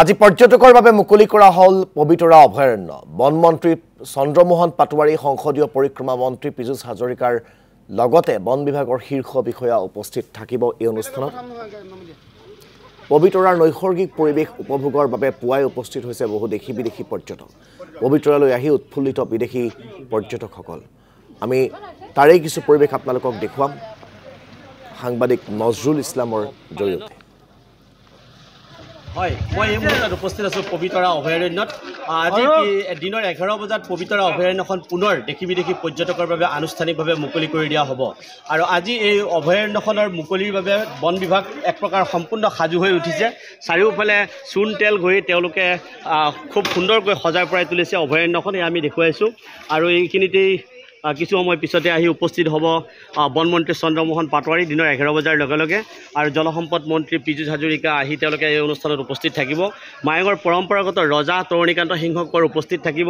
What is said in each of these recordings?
আজি পৰ্যটকৰ বাবে মুকলি কৰা হল পবিতৰা অভয়াৰণ্য বনমন্ত্ৰী চন্দ্ৰমোহন পাটোৱাৰী সংসদীয় পৰিক্ৰমা মন্ত্ৰী পীযুষ হাজৰিকাৰ লগতে বন বিভাগৰ শীৰ্ষ বিষয়া উপস্থিত থাকিব এই অনুষ্ঠানত পবিতৰাৰ নৈসৰ্গিক পৰিৱেশ উপভোগৰ বাবে পুৱাই উপস্থিত হৈছে বহু দেশী বিদেশী পৰ্যটক পবিতৰালৈ আহি উৎফুল্লিত বিদেশী পৰ্যটকসকল আমি তাৰে কিছু পৰিৱেশ আপোনালোকক দেখুৱাম সাংবাদিক নজৰুল ইছলামৰ জৰিয়তে হয় মই এই মুহূৰ্তত উপস্থিত আছোঁ পবিতৰা অভয়াৰণ্যত আজি দিনৰ 11 বজাত পবিতৰা অভয়াৰণ্যখন পুনৰ দেশী বিদেশী পৰ্যটকৰ বাবে আনুষ্ঠানিকভাৱে মুকলি কৰি দিয়া হ'ব আৰু আজি এই অভয়াৰণ্যখনৰ মুকলিৰ বাবে বন বিভাগ এক প্ৰকাৰ সম্পূৰ্ণ সাজু হৈ উঠিছে চাৰিওফালে চূণ তেল গৈ তেওঁলোকে খুব সুন্দৰকৈ সজাই পৰাই তুলিছে অভয়াৰণ্যখন আমি দেখুৱাইছোঁ আৰু এইখিনিতেই কিছু সময় পিছতে আহি উপস্থিত হ'ব বনমন্ত্ৰী চন্দ্ৰমোহন পাটোৱাৰী দিনৰ 11 বজাৰ লগে লগে আৰু জলসম্পদ মন্ত্ৰী পীযুষ হাজৰিকা আহি তেওঁলোকে এই অনুষ্ঠানত উপস্থিত থাকিব মায়ঙৰ পৰম্পৰাগত ৰজা তৰুণীকান্ত সিংহকৰ উপস্থিত থাকিব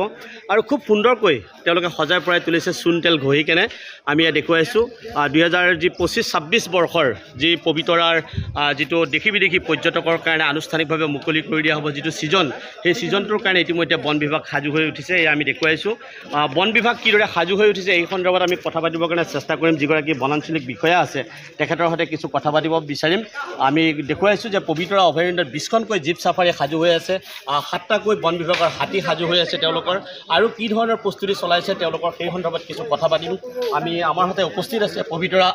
আৰু খুব সুন্দৰকৈ তেওঁলোকে সজাই পৰাই তুলিছে চূণ তেল ঘঁহি কেনে আমি দেখুৱাইছোঁ 2025-26 বৰ্ষৰ যি পবিতৰাৰ যিটো দেশী বিদেশী পৰ্যটকৰ কাৰণে আনুষ্ঠানিকভাৱে মুকলি কৰি দিয়া হ'ব যিটো ছিজন সেই ছিজনটোৰ কাৰণে ইতিমধ্যে বন বিভাগ সাজু হৈ উঠিছে এই আমি দেখুৱাইছোঁ বন বিভাগ কিদৰে সাজু হৈ এই সন্দৰ্ভত আমি কথা পাতিবৰ কাৰণে চেষ্টা কৰিম যিগৰাকী বনাঞ্চলিক বিষয়া আছে তেখেতৰ সৈতে কিছু কথা পাতিব বিচাৰিম আমি দেখুৱাইছোঁ যে পবিতৰা অভয়াৰণ্যত 20খনকৈ জীপ চাফাৰী সাজু হৈ আছে 7টাকৈ বন বিভাগৰ হাতী সাজু হৈ আছে তেওঁলোকৰ আৰু কি ধৰণৰ প্ৰস্তুতি চলাইছে তেওঁলোকৰ সেই সন্দৰ্ভত কিছু কথা পাতিম আমি আমাৰ সৈতে উপস্থিত আছে পবিতৰা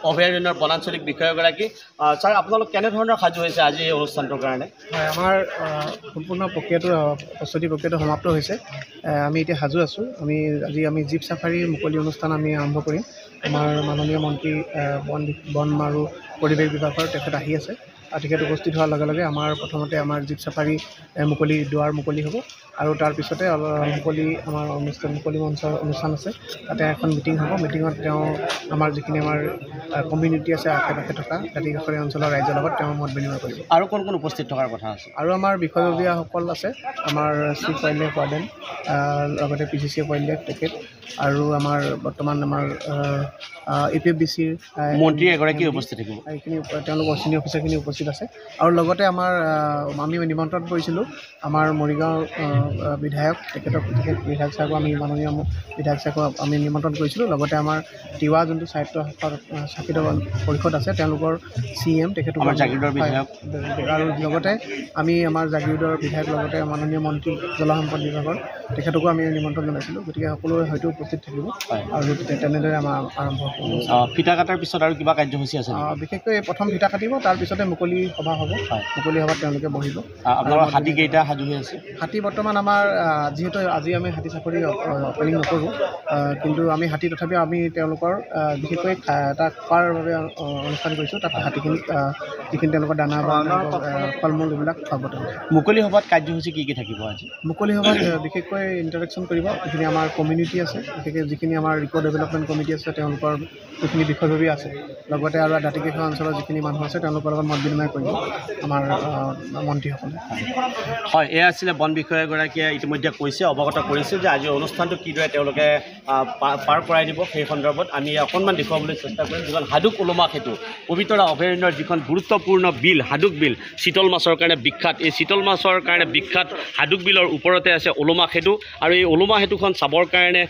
অভয়াৰণ্যৰ বনাঞ্চলিক বিষয়াগৰাকী ছাৰ আপোনালোক কেনেধৰণৰ সাজু হৈছে আজি এই অনুষ্ঠানটোৰ কাৰণে হয় আমাৰ সম্পূৰ্ণ প্ৰক্ৰিয়াটো প্ৰস্তুতি প্ৰক্ৰিয়াটো সমাপ্ত হৈছে আমি এতিয়া সাজু আছোঁ আজি আমি জীপ চাফাৰী মুকলি অনুষ্ঠান আমি আৰম্ভ কৰিম আমাৰ মাননীয় মন্ত্ৰী বন আৰু পৰিৱেশ বিভাগৰ তেখেত আহি আছে তেখেত উপস্থিত হোৱাৰ লগে লগে আমাৰ প্ৰথমতে আমাৰ জীপ চাফাৰী দুৱাৰ মুকলি হ'ব আৰু তাৰপিছতে মুকলি আমাৰ মুকলি মঞ্চৰ অনুষ্ঠান আছে তাতে এখন মিটিং হ'ব মিটিঙত তেওঁ আমাৰ যিখিনি আমাৰ কমিউনিটি আছে আশে পাশে থকা দাঁতিকাষৰীয়া অঞ্চলৰ ৰাইজৰ লগত তেওঁ মত বিনিময় কৰিব আৰু কোন কোন উপস্থিত থকাৰ কথা আছে আৰু আমাৰ বিষয়ববীয়াসকল আছে আমাৰ চিফ ৱাইল্ড লাইফ ৱাৰ্ডেন লগতে PCC ৱাইল্ড লাইফ তেখেত আৰু আমাৰ বৰ্তমান আমাৰ APFBCৰ মন্ত্ৰী এগৰাকী উপস্থিত থাকিব এইখিনি তেওঁলোকৰ চিনিয়ৰ অফিচাৰখিনি উপস্থিত আছে আৰু লগতে আমাৰ আমি নিমন্ত্ৰণ কৰিছিলোঁ আমাৰ মৰিগাঁও বিধায়ক তেখেত বিধায়ক চাহেবক আমি মাননীয় বিধায়ক চাহেবক আমি নিমন্ত্ৰণ কৰিছিলোঁ লগতে আমাৰ তিৱা যোনটো স্বায়ত্তশাসিত পৰিষদ আছে তেওঁলোকৰ CM তেখেতক জাগিৰোডৰ বিধায়ক আৰু লগতে আমি আমাৰ জাগিৰোডৰ বিধায়ক লগতে মাননীয় মন্ত্ৰী জলসম্পদ বিভাগৰ তেখেতকো আমি নিমন্ত্ৰণ জনাইছিলোঁ গতিকে সকলোৱে হয়তো উপস্থিত থাকিব আৰু তেনেদৰে আমাৰ আৰম্ভ ফিটা কাটাৰ পিছত আৰু কিবা কাৰ্যসূচী আছে বিশেষকৈ প্ৰথম ফিটা কাটিব তাৰপিছতে মুকলি সভা হ'ব মুকলি সভাত তেওঁলোকে বহিব আপোনালোকৰ হাতী কেইটা সাজু হৈ আছে হাতী বৰ্তমান আমাৰ যিহেতু আজি আমি হাতী চাফাৰী অপেনিং নকৰোঁ কিন্তু আমি হাতী তথাপিও আমি তেওঁলোকৰ বিশেষকৈ এটা খোৱাৰ বাবে অনুষ্ঠান কৰিছোঁ তাত হাতীখিনিক যিখিনি তেওঁলোকৰ দানা বা ফল মূল এইবিলাক খুৱাব মুকলি সভাত কাৰ্যসূচী কি থাকিব আজি মুকলি সভাত বিশেষকৈ ইণ্টাৰেকশ্যন কৰিব যিখিনি আমাৰ কমিউনিটি আছে বিশেষকৈ যিখিনি আমাৰ ৰিক' ডেভেলপমেণ্ট কমিটি আছে তেওঁলোকৰ যিখিনি বিষয়ববীয়া আছে লগতে আৰু দাঁতিকাষৰীয়া অঞ্চলৰ যিখিনি মানুহ আছে তেওঁলোকৰ লগত মত বিনিময় কৰিব আমাৰ মন্ত্ৰীসকলে হয় এয়া আছিলে বন বিষয়াগৰাকীয়ে ইতিমধ্যে কৈছে অৱগত কৰিছে যে আজি অনুষ্ঠানটো কিদৰে তেওঁলোকে পাৰ কৰাই দিব সেই সন্দৰ্ভত আমি অকণমান দেখুৱাবলৈ চেষ্টা কৰিম যিখন হাডুক ওলোমা সেতু পবিতৰা অভয়াৰণ্যৰ যিখন গুৰুত্বপূৰ্ণ বিল হাডুক বিল চিতল মাছৰ কাৰণে বিখ্যাত এই চিতল মাছৰ কাৰণে বিখ্যাত হাডুক বিলৰ ওপৰতে আছে ওলোমা সেতু আৰু এই ওলোমা সেতুখন চাবৰ কাৰণে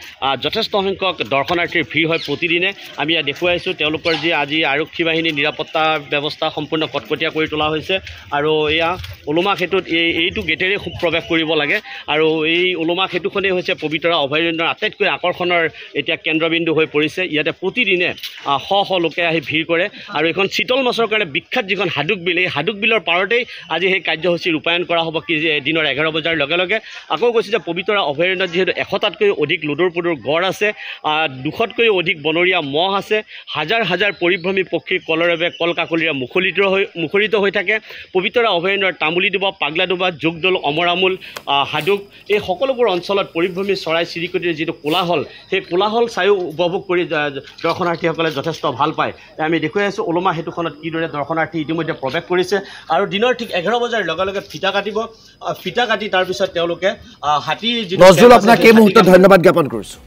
যথেষ্ট সংখ্যক দৰ্শনাৰ্থীৰ ভিৰ হয় প্ৰতিদিনে আমি ইয়াত দেখুৱাইছোঁ তেওঁলোকৰ যি আজি আৰক্ষী বাহিনীৰ নিৰাপত্তা ব্যৱস্থা সম্পূৰ্ণ কটকটীয়া কৰি তোলা হৈছে আৰু এয়া ওলোমা সেতুত এইটো গেটেৰে প্ৰৱেশ কৰিব লাগে আৰু এই ওলোমা সেতুখনেই হৈছে পবিতৰা অভয়াৰণ্যৰ আটাইতকৈ আকৰ্ষণৰ এতিয়া কেন্দ্ৰবিন্দু হৈ পৰিছে ইয়াতে প্ৰতিদিনে শ লোকে আহি ভিৰ কৰে আৰু এইখন চিতল মাছৰ কাৰণে বিখ্যাত যিখন হাডুক বিল এই হাডুক বিলৰ পাৰতেই আজি সেই কাৰ্যসূচী ৰূপায়ণ কৰা হ'ব কি দিনৰ 11 বজাৰ লগে লগে আকৌ কৈছে যে পবিতৰা অভয়াৰণ্যত যিহেতু 100টাতকৈ অধিক লুডুৰ পুডুৰ গড় আছে 200তকৈ অধিক বনৰীয়া মহ আছে হাজাৰ হাজাৰ পৰিভ্ৰমী পক্ষীৰ কলৰৱে কলকাকলিৰে মুখৰিত হৈ থাকে পবিতৰা অভয়াৰণ্যৰ তামুলীডুবা পাগলাডুবা যোগদৌল অমৰামূল হাডুক এই সকলোবোৰ অঞ্চলত পৰিভ্ৰমী চৰাই চিৰিকটিৰ যিটো কোলাহল সেই কোলাহল চায়ো উপভোগ কৰি দৰ্শনাৰ্থীসকলে যথেষ্ট ভাল পায় আমি দেখুৱাই আছোঁ ওলোমা সেতুখনত কিদৰে দৰ্শনাৰ্থী ইতিমধ্যে প্ৰৱেশ কৰিছে আৰু দিনৰ ঠিক 11 বজাৰ লগে লগে ফিটা কাটিব ফিটা কাটি তাৰপিছত তেওঁলোকে হাতী নজৰুল আপোনাক এই মুহূৰ্তত ধন্যবাদ জ্ঞাপন কৰিছোঁ।